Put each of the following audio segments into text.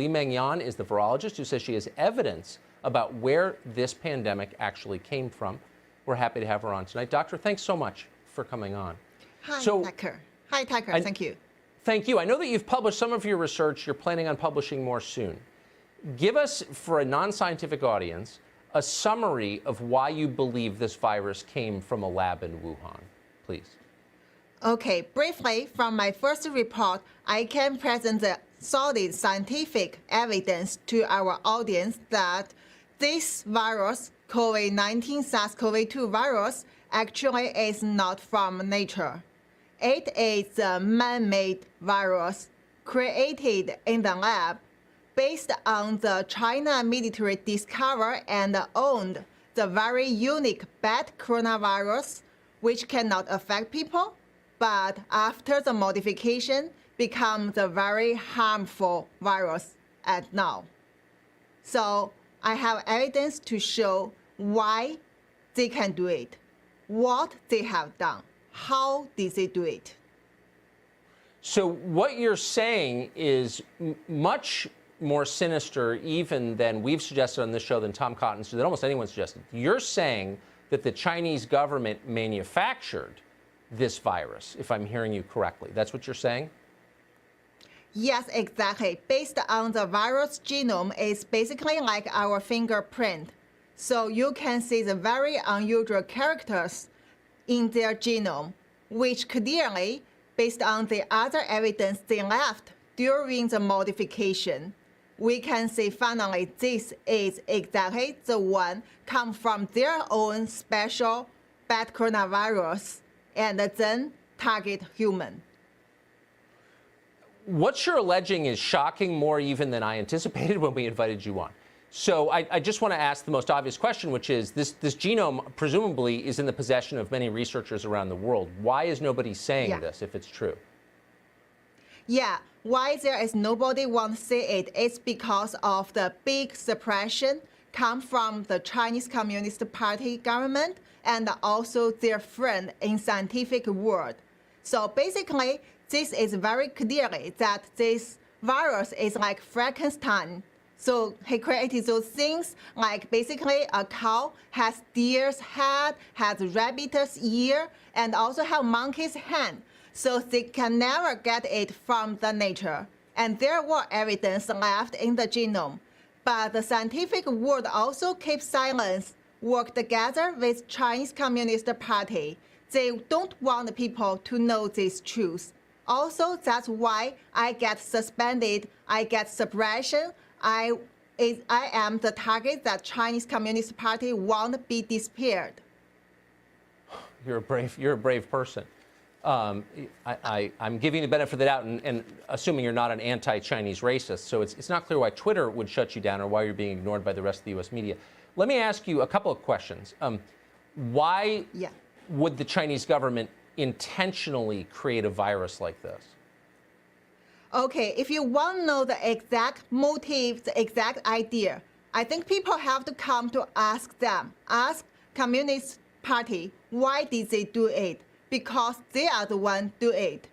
Li Meng Yan is the virologist who says she has evidence about where this pandemic actually came from. We're happy to have her on tonight. Doctor, thanks so much for coming on. Hi, Tucker. Hi, Tucker. Thank you. Thank you. I know that you've published some of your research. You're planning on publishing more soon. Give us, for a non-scientific audience, a summary of why you believe this virus came from a lab in Wuhan, please. Okay, briefly, from my first report, I can present the solid scientific evidence to our audience that this virus, COVID-19 SARS-CoV-2 virus, actually is not from nature. It is a man-made virus created in the lab based on the China military discovered and owned the very unique bat coronavirus, which cannot affect people, but after the modification, becomes a very harmful virus at now. So I have evidence to show why they can do it, what they have done, how did they do it. So what you're saying is much more sinister even than we've suggested on this show, than Tom Cotton, than almost anyone suggested. You're saying that the Chinese government manufactured this virus, if I'm hearing you correctly. That's what you're saying? Yes, exactly. Based on the virus genome, it's basically like our fingerprint. So you can see the very unusual characters in their genome, which clearly, based on the other evidence they left during the modification, we can say finally this is exactly the one come from their own special bat coronavirus and then target human. What you're alleging is shocking more even than I anticipated when we invited you on. So I just want to ask the most obvious question, which is this genome presumably is in the possession of many researchers around the world. Why is nobody saying this if it's true? Yeah, why there is nobody want to say it is because of the big suppression come from the Chinese Communist Party government and also their friend in scientific world. So basically, this is very clearly that this virus is like Frankenstein. So he created those things like basically a cow has deer's head, has rabbit's ear, and also have monkey's hand. So they can never get it from the nature. And there were evidence left in the genome. But the scientific world also keeps silence, work together with Chinese Communist Party. They don't want people to know this truth. Also, that's why I get suspended, I get suppression, I am the target that Chinese Communist Party won't be disappeared. You're a brave person. I'm giving you the benefit of the doubt and assuming you're not an anti-Chinese racist, so it's not clear why Twitter would shut you down or why you're being ignored by the rest of the U.S. media. Let me ask you a couple of questions. Why would the Chinese government intentionally create a virus like this? Okay, if you want to know the exact motive, the exact idea, I think people have to come to ask them, ask Communist Party, why did they do it? Because they are the one do it.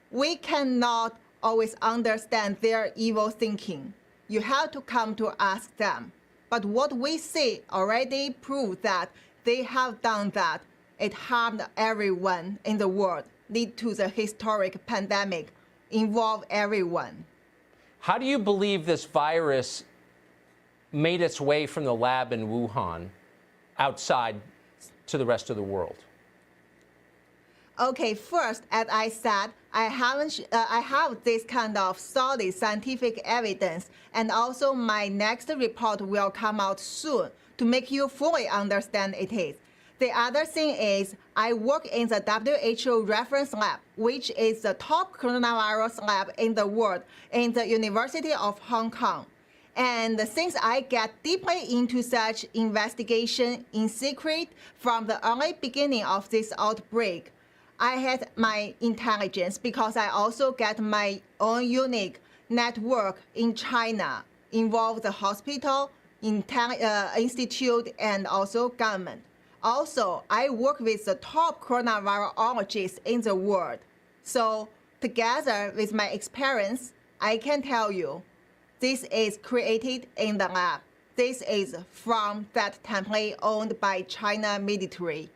We cannot always understand their evil thinking. You have to come to ask them. But what we see already proves that they have done that. It harmed everyone in the world, lead to the historic pandemic, involve everyone. How do you believe this virus made its way from the lab in Wuhan outside to the rest of the world? Okay, first, as I said, I have this kind of solid scientific evidence, and also my next report will come out soon to make you fully understand it is. The other thing is I work in the WHO reference lab, which is the top coronavirus lab in the world in the University of Hong Kong. And since I get deeply into such investigation in secret from the early beginning of this outbreak, I had my intelligence because I also get my own unique network in China, involve the hospital, institute, and also government. Also, I work with the top coronavirologists in the world. So together with my experience, I can tell you, this is created in the lab. This is from that template owned by China military.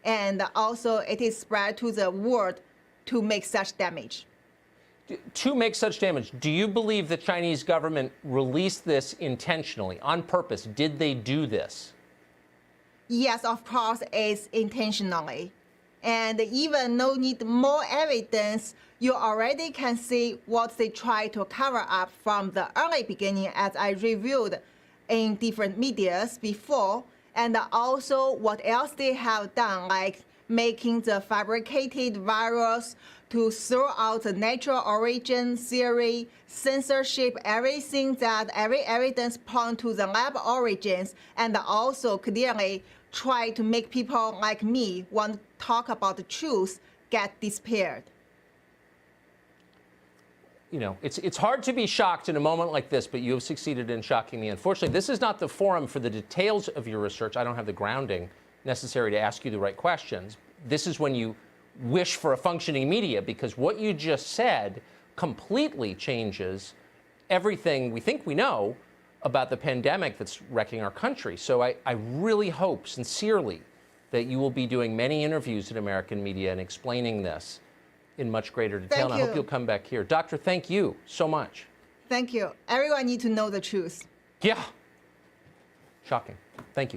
And also it is spread to the world to make such damage. To make such damage, do you believe the Chinese government released this intentionally, on purpose? Did they do this? Yes, of course, it's intentionally. And even no need more evidence, you already can see what they try to cover up from the early beginning, as I reviewed in different medias before, and also what else they have done, like making the fabricated virus to throw out the natural origin theory, censorship, everything that every evidence point to the lab origins, and also clearly try to make people like me want to talk about the truth get disappeared. You know, it's hard to be shocked in a moment like this, but you have succeeded in shocking me. Unfortunately, this is not the forum for the details of your research. I don't have the grounding necessary to ask you the right questions. This is when you wish for a functioning media, because what you just said completely changes everything we think we know about the pandemic that's wrecking our country. So I really hope, sincerely, that you will be doing many interviews in American media and explaining this in much greater detail. Thank and I hope you'll come back here. Doctor, thank you so much. Thank you. Everyone needs to know the truth. Yeah. Shocking. Thank you.